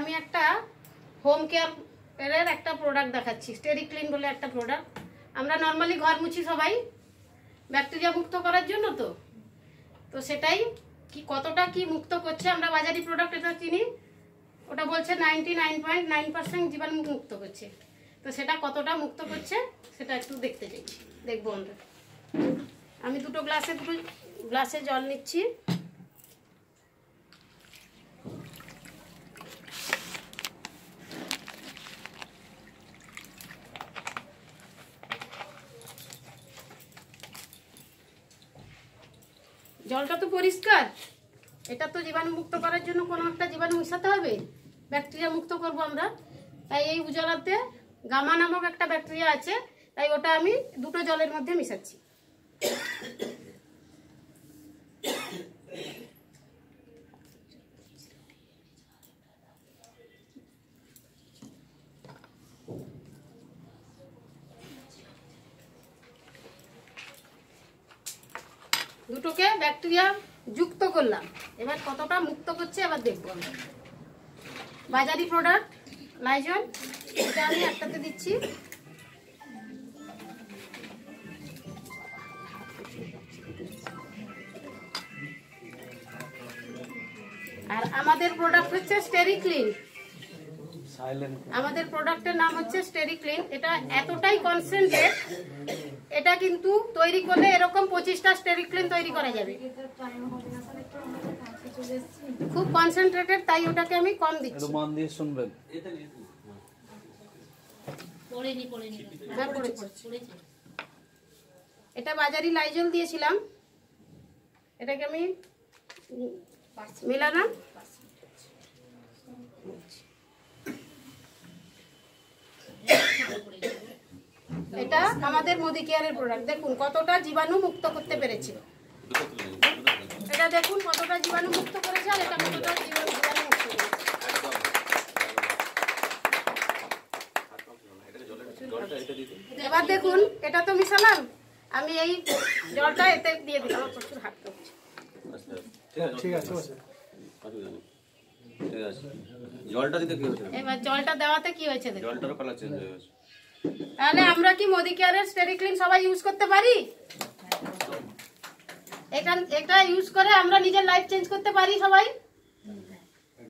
আমি একটা হোম কেয়ারের একটা প্রোডাক্ট দেখাচ্ছি, SteriClean বলে একটা প্রোডাক্ট। আমরা নর্মালি ঘর মুছি সবাই ব্যাকটেরিয়া মুক্ত করার জন্য, তো সেটাই কি কতটা কি মুক্ত করছে। আমরা বাজারি প্রোডাক্ট এটা চিনি, ওটা বলছে 99.9% জীবাণু মুক্ত করছে, তো সেটা কতটা মুক্ত করছে সেটা একটু দেখতে চাইছি, দেখবো আমরা। আমি দুটো গ্লাসে জল নিচ্ছি। জলটা তো পরিষ্কার, এটা তো জীবাণু মুক্ত করার জন্য কোনো একটা জীবাণু মিশাতে হবে, ব্যাকটেরিয়া মুক্ত করব আমরা। তাই এই উজালাতে গামা নামক একটা ব্যাকটেরিয়া আছে, তাই ওটা আমি দুটো জলের মধ্যে মিশাচ্ছি। দুটোকে ব্যাকটেরিয়া যুক্ত করলাম, এবার কতটা মুক্ত করছে এবার দেখবো আমরা। বাজারি প্রোডাক্ট লাইজল, এটা আমি একটাতে দিচ্ছি। আর আমাদের প্রোডাক্ট হচ্ছে SteriClean, আমাদের প্রোডাক্টের নাম হচ্ছে SteriClean। এটা এতটাই কনসেন্ট্রেট, এটা কিন্তু তৈরি করলে এরকম 25টা SteriClean তৈরি করা যাবে, খুব কনসেন্ট্রেটেড, তাই ওটাকে আমি কম দিচ্ছি। মন দিয়ে শুনবেন। এটা বাজারি লাইজল দিয়েছিলাম, এটাকে আমি মেলালাম। এটা আমাদের মডিকেয়ারের প্রোডাক্ট, দেখুন কতটা জীবাণু মুক্ত করতে পেরেছি। এটা দেখুন কতটা জীবাণু মুক্ত করেছে, আর এটা কতটা জীবাণু মুক্ত করেছে। এবার দেখুন এটা তো মিশালাম, আমি এই জলটা এতে দিয়ে দিলাম, প্রচুর হাত কাঁপছে। ঠিক আছে, জলটা দিতে কি হয়েছে? এবার জলটা দেওয়াতে কি হয়েছে দেখুন, জলটার কালার চেঞ্জ হয়ে গেছে। তাহলে আমরা কি মডিকেয়ারের SteriClean সবাই ইউজ করতে পারি? এটা ইউজ করে আমরা নিজের লাইফ চেঞ্জ করতে পারি সবাই।